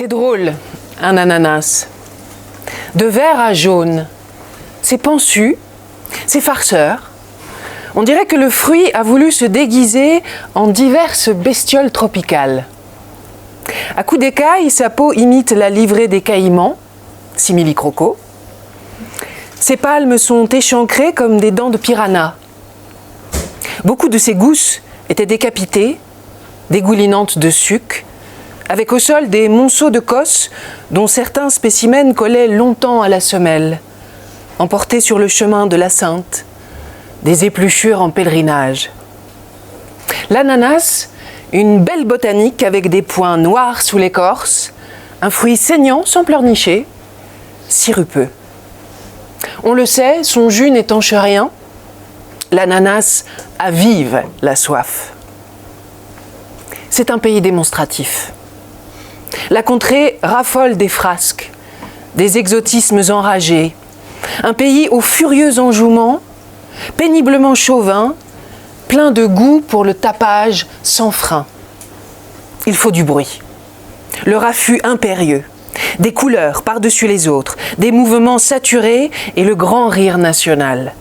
C'est drôle, un ananas. De vert à jaune. C'est pensu, c'est farceur. On dirait que le fruit a voulu se déguiser en diverses bestioles tropicales. À coups d'écailles, sa peau imite la livrée des caïmans, simili-croco. Ses palmes sont échancrées comme des dents de piranha. Beaucoup de ses gousses étaient décapitées, dégoulinantes de suc, avec au sol des monceaux de cosses dont certains spécimens collaient longtemps à la semelle, emportés sur le chemin de la Sainte, des épluchures en pèlerinage. L'ananas, une belle botanique avec des points noirs sous l'écorce, un fruit saignant sans pleurnicher, sirupeux. On le sait, son jus n'étanche rien, l'ananas avive la soif. C'est un pays démonstratif. La contrée raffole des frasques, des exotismes enragés, un pays au furieux enjouement, péniblement chauvin, plein de goût pour le tapage sans frein. Il faut du bruit, le raffut impérieux, des couleurs par-dessus les autres, des mouvements saturés et le grand rire national.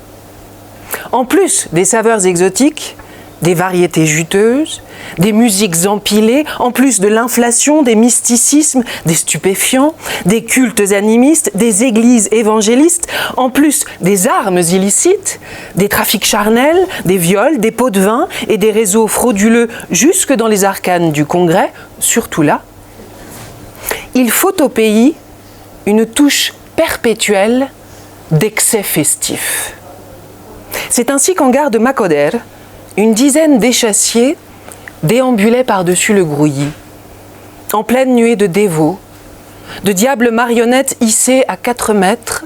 En plus des saveurs exotiques, des variétés juteuses, des musiques empilées, en plus de l'inflation, des mysticismes, des stupéfiants, des cultes animistes, des églises évangélistes, en plus des armes illicites, des trafics charnels, des viols, des pots de vin et des réseaux frauduleux jusque dans les arcanes du Congrès, surtout là. Il faut au pays une touche perpétuelle d'excès festif. C'est ainsi qu'en gare de Macoder, une dizaine d'échassiers déambulaient par-dessus le grouillis, en pleine nuée de dévots, de diables marionnettes hissées à 4 mètres,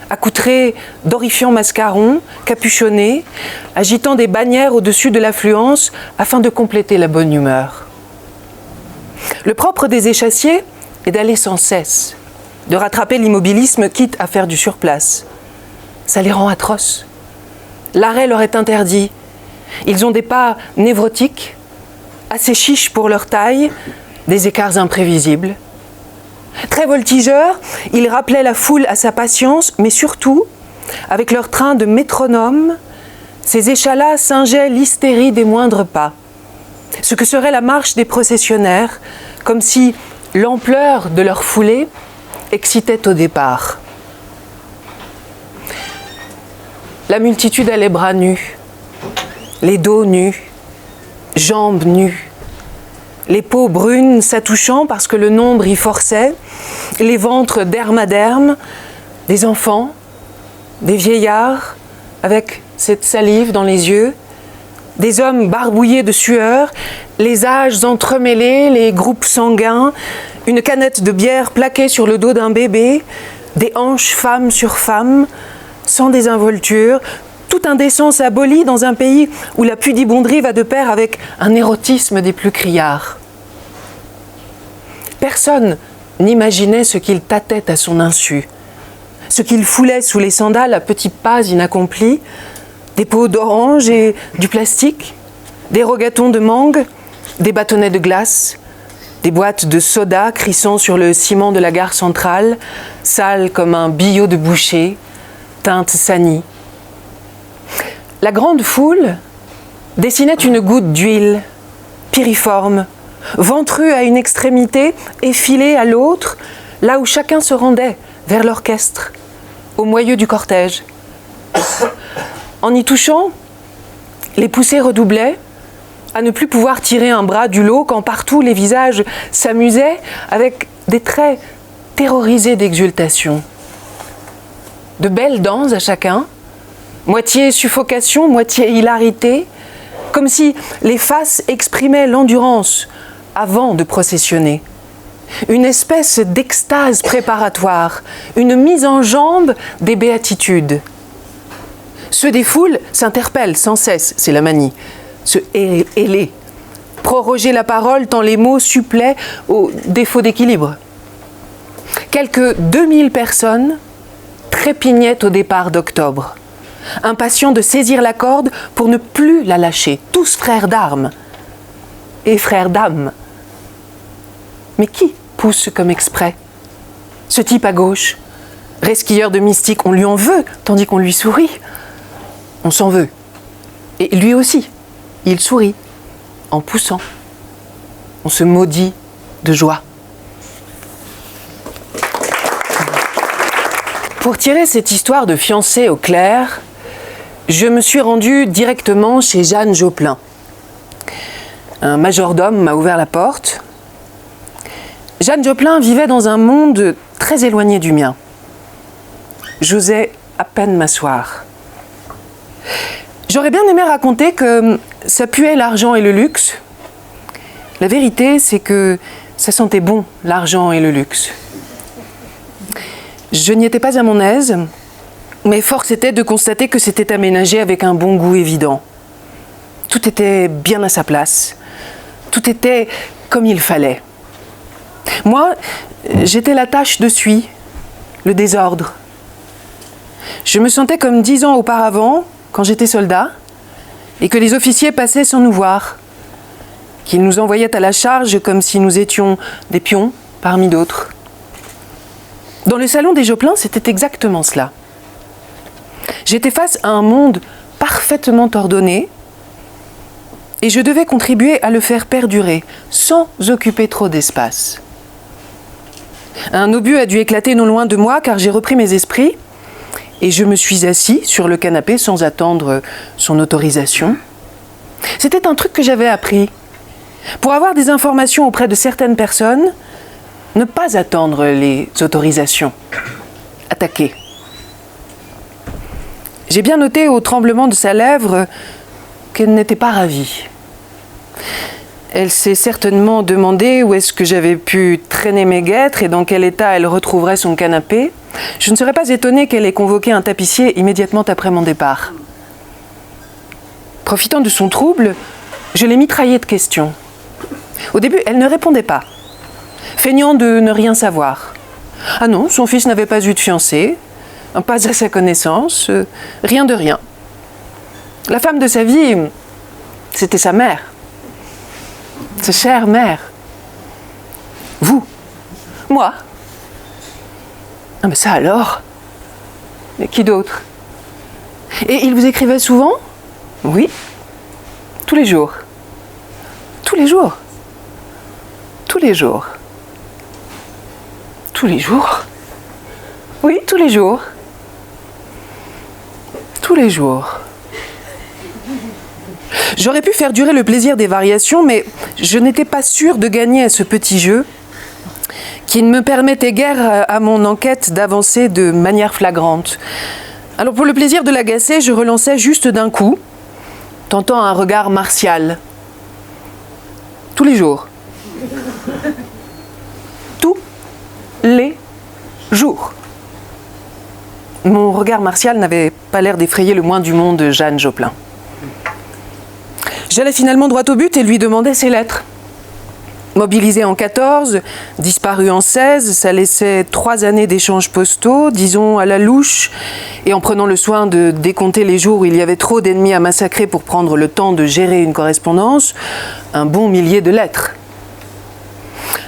accoutrés d'horrifiants mascarons, capuchonnés, agitant des bannières au-dessus de l'affluence afin de compléter la bonne humeur. Le propre des échassiers est d'aller sans cesse, de rattraper l'immobilisme quitte à faire du surplace. Ça les rend atroces. L'arrêt leur est interdit. Ils ont des pas névrotiques, assez chiches pour leur taille, des écarts imprévisibles. Très voltigeurs, ils rappelaient la foule à sa patience, mais surtout, avec leur train de métronome, ces échalas singeaient l'hystérie des moindres pas. Ce que serait la marche des processionnaires, comme si l'ampleur de leur foulée excitait au départ. La multitude a les bras nus, les dos nus, jambes nues, les peaux brunes s'attouchant parce que le nombre y forçait, les ventres derme à derme, des enfants, des vieillards avec cette salive dans les yeux, des hommes barbouillés de sueur, les âges entremêlés, les groupes sanguins, une canette de bière plaquée sur le dos d'un bébé, des hanches femme sur femme, sans désinvolture, toute indécence abolie dans un pays où la pudibonderie va de pair avec un érotisme des plus criards. Personne n'imaginait ce qu'il tâtait à son insu, ce qu'il foulait sous les sandales à petits pas inaccomplis, des pots d'orange et du plastique, des rogatons de mangue, des bâtonnets de glace, des boîtes de soda crissant sur le ciment de la gare centrale, sales comme un billot de boucher, teinte sanie. La grande foule dessinait une goutte d'huile, piriforme, ventrue à une extrémité, effilée à l'autre, là où chacun se rendait, vers l'orchestre, au moyeu du cortège. En y touchant, les poussées redoublaient, à ne plus pouvoir tirer un bras du lot quand partout les visages s'amusaient avec des traits terrorisés d'exultation. De belles dents à chacun, moitié suffocation, moitié hilarité, comme si les faces exprimaient l'endurance avant de processionner. Une espèce d'extase préparatoire, une mise en jambe des béatitudes. Ceux des foules s'interpellent sans cesse, c'est la manie, se héler, proroger la parole tant les mots suppléent au défaut d'équilibre. Quelques 2000 personnes trépignaient au départ d'octobre, impatients de saisir la corde pour ne plus la lâcher, tous frères d'armes et frères d'âme. Mais qui pousse comme exprès. Ce type à gauche, resquilleur de mystique, on lui en veut, tandis qu'on lui sourit. On s'en veut. Et lui aussi, il sourit, en poussant. On se maudit de joie. Pour tirer cette histoire de fiancée au clair, je me suis rendue directement chez Jeanne Joplin. Un majordome m'a ouvert la porte. Jeanne Joplin vivait dans un monde très éloigné du mien. J'osais à peine m'asseoir. J'aurais bien aimé raconter que ça puait l'argent et le luxe. La vérité, c'est que ça sentait bon, l'argent et le luxe. Je n'y étais pas à mon aise, mais force était de constater que c'était aménagé avec un bon goût évident. Tout était bien à sa place. Tout était comme il fallait. Moi, j'étais la tache de suie, le désordre. Je me sentais comme 10 ans auparavant, quand j'étais soldat, et que les officiers passaient sans nous voir, qu'ils nous envoyaient à la charge comme si nous étions des pions parmi d'autres. Dans le salon des Joplin, c'était exactement cela. J'étais face à un monde parfaitement ordonné et je devais contribuer à le faire perdurer sans occuper trop d'espace. Un obus a dû éclater non loin de moi car j'ai repris mes esprits et je me suis assis sur le canapé sans attendre son autorisation. C'était un truc que j'avais appris. Pour avoir des informations auprès de certaines personnes, ne pas attendre les autorisations. Attaquer. J'ai bien noté au tremblement de sa lèvre qu'elle n'était pas ravie. Elle s'est certainement demandé où est-ce que j'avais pu traîner mes guêtres et dans quel état elle retrouverait son canapé. Je ne serais pas étonnée qu'elle ait convoqué un tapissier immédiatement après mon départ. Profitant de son trouble, je l'ai mitraillée de questions. Au début, elle ne répondait pas, feignant de ne rien savoir. Ah non, son fils n'avait pas eu de fiancée, pas à sa connaissance, rien de rien. La femme de sa vie, c'était sa mère. Sa chère mère. Vous. Moi. Ah mais ça alors. Mais qui d'autre? Et il vous écrivait souvent? Oui. Tous les jours. Tous les jours. Tous les jours. Tous les jours? Oui, tous les jours. Tous les jours. J'aurais pu faire durer le plaisir des variations, mais je n'étais pas sûre de gagner à ce petit jeu qui ne me permettait guère à mon enquête d'avancer de manière flagrante. Alors pour le plaisir de l'agacer, je relançais juste d'un coup, tentant un regard martial. Tous les jours. Tous les jours. Mon regard martial n'avait pas l'air d'effrayer le moins du monde Jeanne Joplin. J'allais finalement droit au but et lui demandais ses lettres. Mobilisé en 14, disparu en 16, ça laissait 3 années d'échanges postaux, disons à la louche, et en prenant le soin de décompter les jours où il y avait trop d'ennemis à massacrer pour prendre le temps de gérer une correspondance, un bon millier de lettres.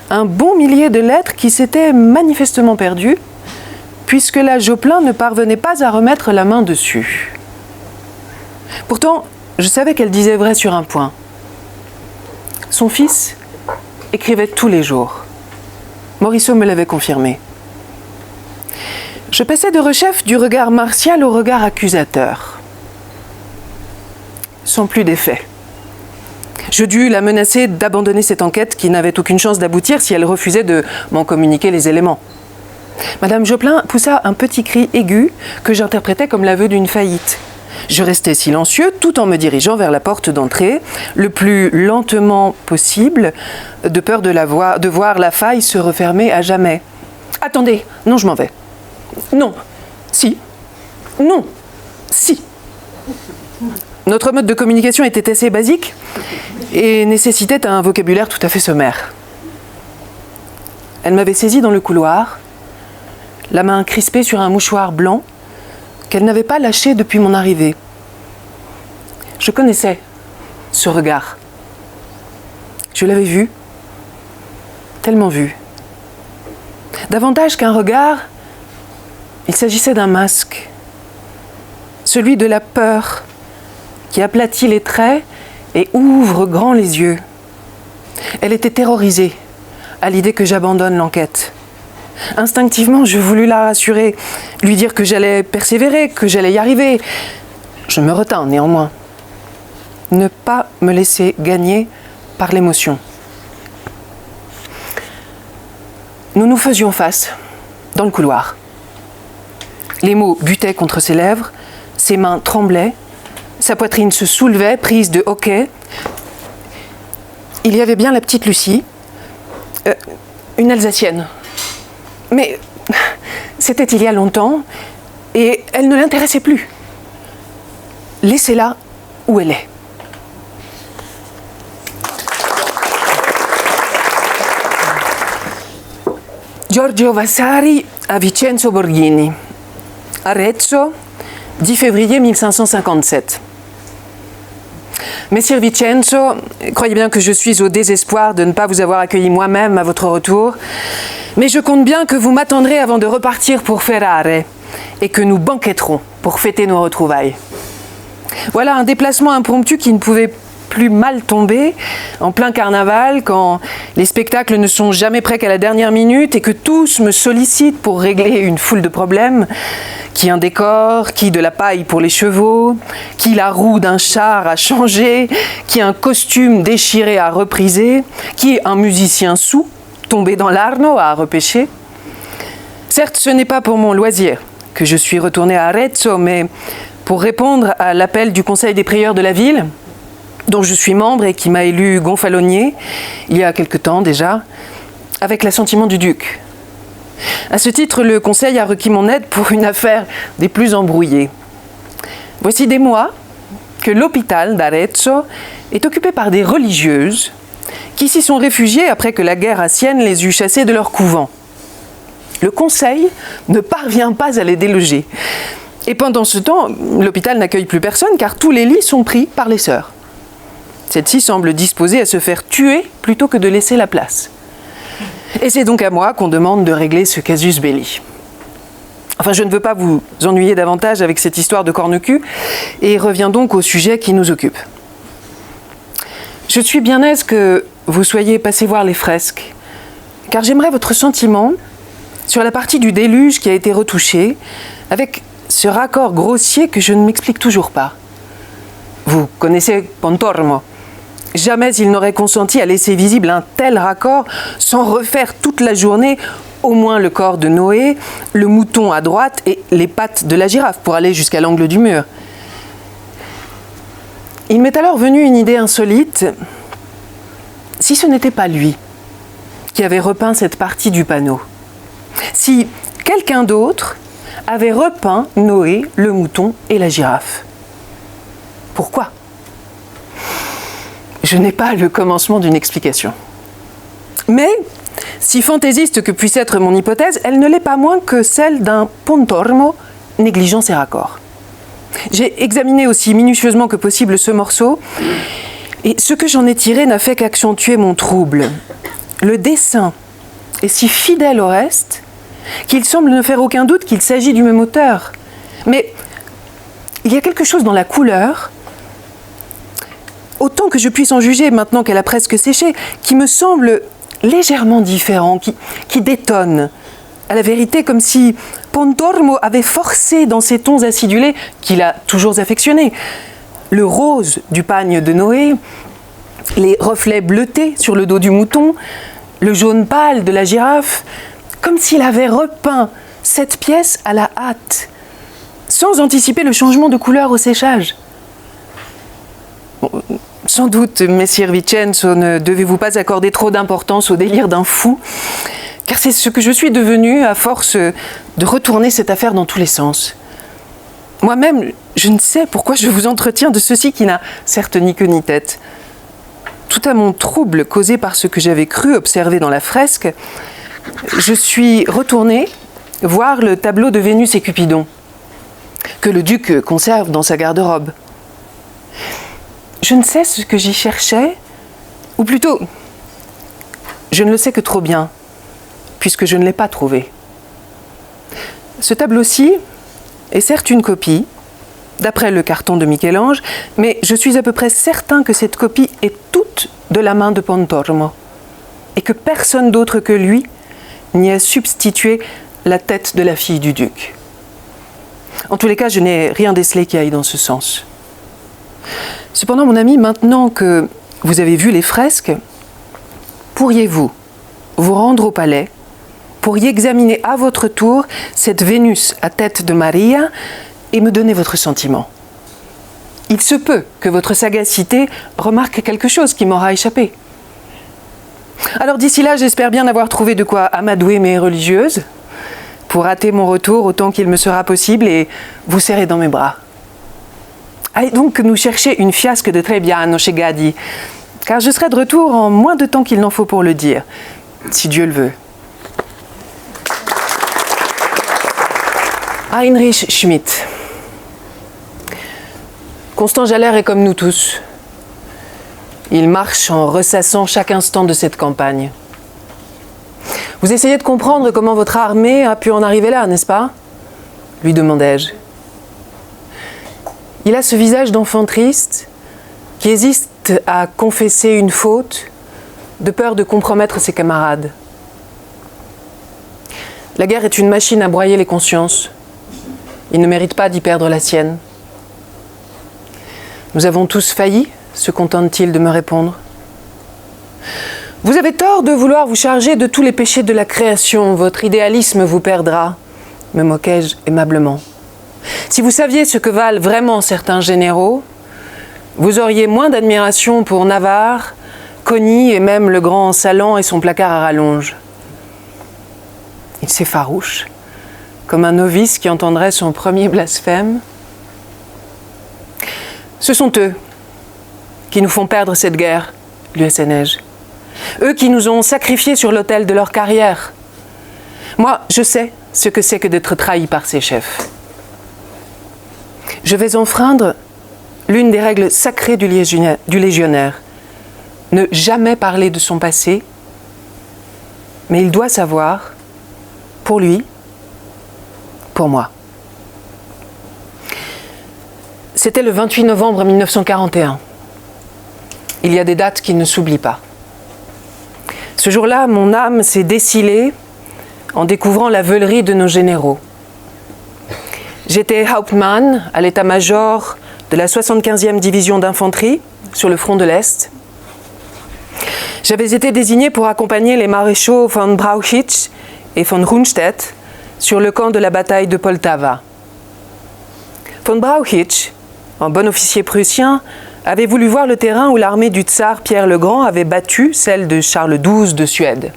Un bon millier de lettres qui s'étaient manifestement perdues, puisque la Joplin ne parvenait pas à remettre la main dessus. Pourtant, je savais qu'elle disait vrai sur un point. Son fils écrivait tous les jours. Morisseau me l'avait confirmé. Je passais de rechef du regard martial au regard accusateur. Sans plus d'effet. Je dus la menacer d'abandonner cette enquête qui n'avait aucune chance d'aboutir si elle refusait de m'en communiquer les éléments. Madame Joplin poussa un petit cri aigu que j'interprétais comme l'aveu d'une faillite. Je restais silencieux tout en me dirigeant vers la porte d'entrée, le plus lentement possible, de peur de voir la faille se refermer à jamais. « Attendez, non, je m'en vais. Non, si, non, si. » Notre mode de communication était assez basique et nécessitait un vocabulaire tout à fait sommaire. Elle m'avait saisi dans le couloir, la main crispée sur un mouchoir blanc qu'elle n'avait pas lâché depuis mon arrivée. Je connaissais ce regard. Je l'avais vu, tellement vu, Davantage qu'un regard, il s'agissait d'un masque, celui de la peur qui aplatit les traits et ouvre grand les yeux. Elle était terrorisée à l'idée que j'abandonne l'enquête. Instinctivement, je voulus la rassurer, lui dire que j'allais persévérer, que j'allais y arriver. Je me retins néanmoins. Ne pas me laisser gagner par l'émotion. Nous nous faisions face, dans le couloir. Les mots butaient contre ses lèvres, ses mains tremblaient, sa poitrine se soulevait, prise de hoquet. Il y avait bien la petite Lucie, une Alsacienne. Mais c'était il y a longtemps, et elle ne l'intéressait plus. Laissez-la où elle est. Giorgio Vasari à Vincenzo Borghini, Arezzo, 10 février 1557. Messire Vincenzo, croyez bien que je suis au désespoir de ne pas vous avoir accueilli moi-même à votre retour, mais je compte bien que vous m'attendrez avant de repartir pour Ferrare et que nous banquetterons pour fêter nos retrouvailles. Voilà un déplacement impromptu qui ne pouvait plus mal tomber en plein carnaval, quand les spectacles ne sont jamais prêts qu'à la dernière minute et que tous me sollicitent pour régler une foule de problèmes. Qui un décor, qui de la paille pour les chevaux, qui la roue d'un char à changer, qui un costume déchiré à repriser, qui un musicien soûl tombé dans l'Arno à repêcher. Certes, ce n'est pas pour mon loisir que je suis retournée à Arezzo, mais pour répondre à l'appel du Conseil des prieurs de la ville, dont je suis membre et qui m'a élu gonfalonier, il y a quelque temps déjà, avec l'assentiment du duc. À ce titre, le Conseil a requis mon aide pour une affaire des plus embrouillées. Voici des mois que l'hôpital d'Arezzo est occupé par des religieuses qui s'y sont réfugiées après que la guerre à Sienne les eut chassées de leur couvent. Le Conseil ne parvient pas à les déloger. Et pendant ce temps, l'hôpital n'accueille plus personne car tous les lits sont pris par les sœurs. Celle-ci semble disposée à se faire tuer plutôt que de laisser la place. Et c'est donc à moi qu'on demande de régler ce casus belli. Enfin, je ne veux pas vous ennuyer davantage avec cette histoire de corne-cul et reviens donc au sujet qui nous occupe. Je suis bien aise que vous soyez passé voir les fresques, car j'aimerais votre sentiment sur la partie du déluge qui a été retouchée, avec ce raccord grossier que je ne m'explique toujours pas. Vous connaissez Pontormo. Jamais il n'aurait consenti à laisser visible un tel raccord sans refaire toute la journée au moins le corps de Noé, le mouton à droite et les pattes de la girafe pour aller jusqu'à l'angle du mur. Il m'est alors venu une idée insolite. Si ce n'était pas lui qui avait repeint cette partie du panneau, si quelqu'un d'autre avait repeint Noé, le mouton et la girafe. Pourquoi ? Je n'ai pas le commencement d'une explication. Mais, si fantaisiste que puisse être mon hypothèse, elle ne l'est pas moins que celle d'un Pontormo négligeant ses raccords. J'ai examiné aussi minutieusement que possible ce morceau, et ce que j'en ai tiré n'a fait qu'accentuer mon trouble. Le dessin est si fidèle au reste qu'il semble ne faire aucun doute qu'il s'agit du même auteur. Mais il y a quelque chose dans la couleur, autant que je puisse en juger maintenant qu'elle a presque séché, qui me semble légèrement différent, qui détonne. À la vérité, comme si Pontormo avait forcé dans ses tons acidulés, qu'il a toujours affectionnés, le rose du pagne de Noé, les reflets bleutés sur le dos du mouton, le jaune pâle de la girafe, comme s'il avait repeint cette pièce à la hâte, sans anticiper le changement de couleur au séchage. Bon, sans doute, messire Vincenzo, ne devez-vous pas accorder trop d'importance au délire d'un fou, car c'est ce que je suis devenue à force de retourner cette affaire dans tous les sens. Moi-même, je ne sais pourquoi je vous entretiens de ceci qui n'a certes ni queue ni tête. Tout à mon trouble causé par ce que j'avais cru observer dans la fresque, je suis retournée voir le tableau de Vénus et Cupidon, que le duc conserve dans sa garde-robe. Je ne sais ce que j'y cherchais, ou plutôt, je ne le sais que trop bien. puisque je ne l'ai pas trouvé. Ce tableau-ci est certes une copie, d'après le carton de Michel-Ange, mais je suis à peu près certain que cette copie est toute de la main de Pontormo, et que personne d'autre que lui n'y a substitué la tête de la fille du duc. En tous les cas, je n'ai rien décelé qui aille dans ce sens. Cependant, mon ami, maintenant que vous avez vu les fresques, pourriez-vous vous rendre au palais pour y examiner à votre tour cette Vénus à tête de Maria et me donner votre sentiment. Il se peut que votre sagacité remarque quelque chose qui m'aura échappé. Alors d'ici là, j'espère bien avoir trouvé de quoi amadouer mes religieuses pour hâter mon retour autant qu'il me sera possible et vous serrer dans mes bras. Allez donc nous chercher une fiasque de Trebbiano chez Gaddi, car je serai de retour en moins de temps qu'il n'en faut pour le dire, si Dieu le veut. Heinrich Schmidt. Constant Jalère est comme nous tous. Il marche en ressassant chaque instant de cette campagne. Vous essayez de comprendre comment votre armée a pu en arriver là, n'est-ce pas ? Lui demandai-je. Il a ce visage d'enfant triste qui hésite à confesser une faute de peur de compromettre ses camarades. La guerre est une machine à broyer les consciences. Il ne mérite pas d'y perdre la sienne. Nous avons tous failli, se contente-t-il de me répondre. Vous avez tort de vouloir vous charger de tous les péchés de la création. Votre idéalisme vous perdra, me moquai-je aimablement. Si vous saviez ce que valent vraiment certains généraux, vous auriez moins d'admiration pour Navarre, Cogny et même le grand Salan et son placard à rallonge. Il s'effarouche, comme un novice qui entendrait son premier blasphème. Ce sont eux qui nous font perdre cette guerre, lui assénai-je. Eux qui nous ont sacrifiés sur l'autel de leur carrière. Moi, je sais ce que c'est que d'être trahi par ses chefs. Je vais enfreindre l'une des règles sacrées du légionnaire. Ne jamais parler de son passé, mais il doit savoir, pour lui, pour moi. C'était le 28 novembre 1941. Il y a des dates qui ne s'oublient pas. Ce jour-là, mon âme s'est décilée en découvrant la veulerie de nos généraux. J'étais Hauptmann à l'état-major de la 75e division d'infanterie sur le front de l'Est. J'avais été désigné pour accompagner les maréchaux von Brauchitsch et von Rundstedt sur le camp de la bataille de Poltava. Von Brauchitsch, un bon officier prussien, avait voulu voir le terrain où l'armée du tsar Pierre le Grand avait battu celle de Charles XII de Suède.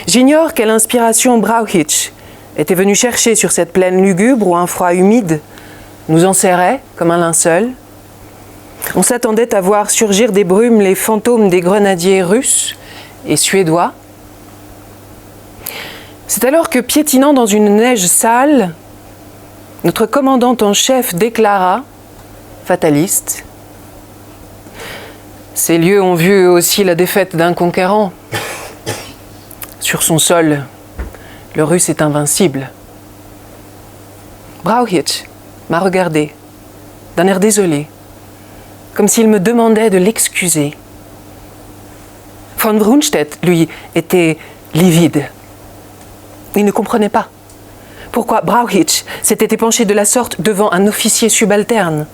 J'ignore quelle inspiration Brauchitsch était venu chercher sur cette plaine lugubre où un froid humide nous enserrait comme un linceul. On s'attendait à voir surgir des brumes les fantômes des grenadiers russes et suédois. C'est alors que, piétinant dans une neige sale, notre commandant en chef déclara, fataliste, « Ces lieux ont vu aussi la défaite d'un conquérant. Sur son sol, le Russe est invincible. » Brauchitsch m'a regardé, d'un air désolé, comme s'il me demandait de l'excuser. Von Rundstedt, lui, était livide. Il ne comprenait pas pourquoi Brauchitsch s'était épanché de la sorte devant un officier subalterne.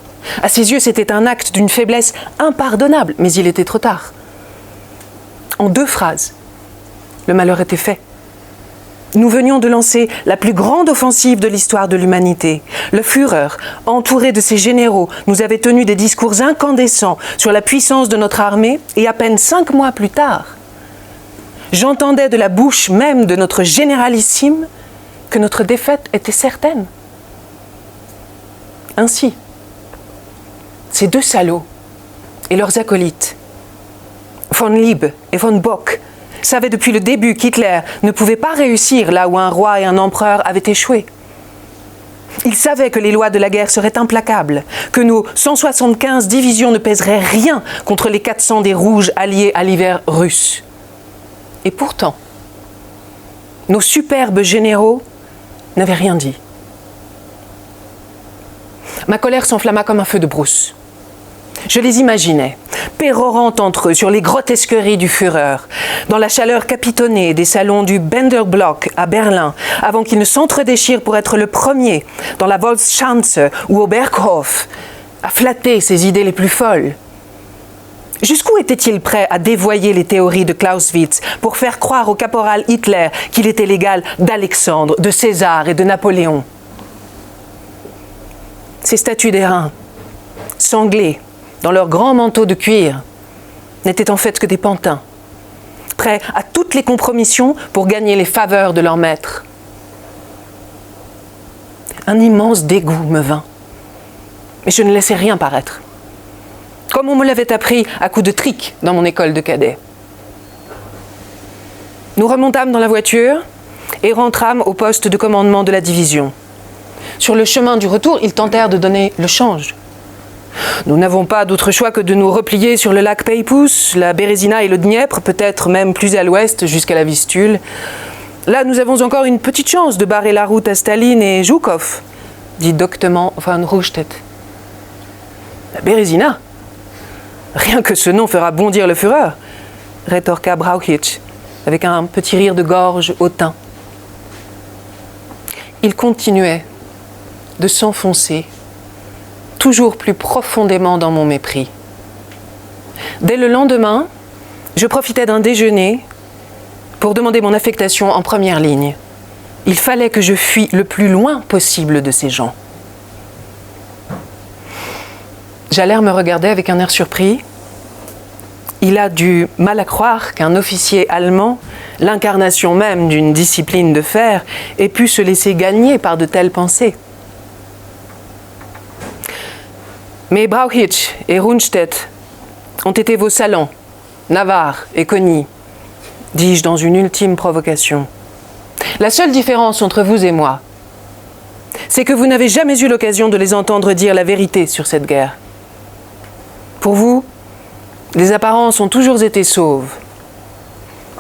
À ses yeux, c'était un acte d'une faiblesse impardonnable, mais il était trop tard. En 2 phrases, le malheur était fait. Nous venions de lancer la plus grande offensive de l'histoire de l'humanité. Le Führer, entouré de ses généraux, nous avait tenu des discours incandescents sur la puissance de notre armée et à peine 5 mois plus tard, j'entendais de la bouche même de notre généralissime que notre défaite était certaine. Ainsi, ces 2 salauds et leurs acolytes, von Lieb et von Bock, savaient depuis le début qu'Hitler ne pouvait pas réussir là où un roi et un empereur avaient échoué. Ils savaient que les lois de la guerre seraient implacables, que nos 175 divisions ne pèseraient rien contre les 400 des Rouges alliés à l'hiver russe. Et pourtant, nos superbes généraux n'avaient rien dit. Ma colère s'enflamma comme un feu de brousse. Je les imaginais, pérorant entre eux sur les grotesqueries du Führer, dans la chaleur capitonnée des salons du Bänderblock à Berlin, avant qu'ils ne s'entre-déchirent pour être le premier, dans la Volksschanze ou au Berghof, à flatter ses idées les plus folles. Jusqu'où était-il prêt à dévoyer les théories de Clausewitz pour faire croire au caporal Hitler qu'il était l'égal d'Alexandre, de César et de Napoléon? Ces statues d'airain, sanglés, dans leurs grands manteaux de cuir, n'étaient en fait que des pantins, prêts à toutes les compromissions pour gagner les faveurs de leur maître. Un immense dégoût me vint, mais je ne laissais rien paraître, comme on me l'avait appris à coups de trick dans mon école de cadet. Nous remontâmes dans la voiture et rentrâmes au poste de commandement de la division. Sur le chemin du retour, ils tentèrent de donner le change. Nous n'avons pas d'autre choix que de nous replier sur le lac Peipus, la Bérésina et le Dniepr, peut-être même plus à l'ouest jusqu'à la Vistule. Là, nous avons encore une petite chance de barrer la route à Staline et Zhukov, dit doctement von Rundstedt. La Bérésina? Rien que ce nom fera bondir le Führer, rétorqua Brauchitsch, avec un petit rire de gorge hautain. Il continuait de s'enfoncer toujours plus profondément dans mon mépris. Dès le lendemain, je profitais d'un déjeuner pour demander mon affectation en première ligne. Il fallait que je fuis le plus loin possible de ces gens. Jalère me regardait avec un air surpris. Il a du mal à croire qu'un officier allemand, l'incarnation même d'une discipline de fer, ait pu se laisser gagner par de telles pensées. Mais Brauchitsch et Rundstedt ont été vos salons, Navarre et Cogny, dis-je dans une ultime provocation. La seule différence entre vous et moi, c'est que vous n'avez jamais eu l'occasion de les entendre dire la vérité sur cette guerre. Pour vous, les apparences ont toujours été sauves,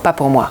pas pour moi.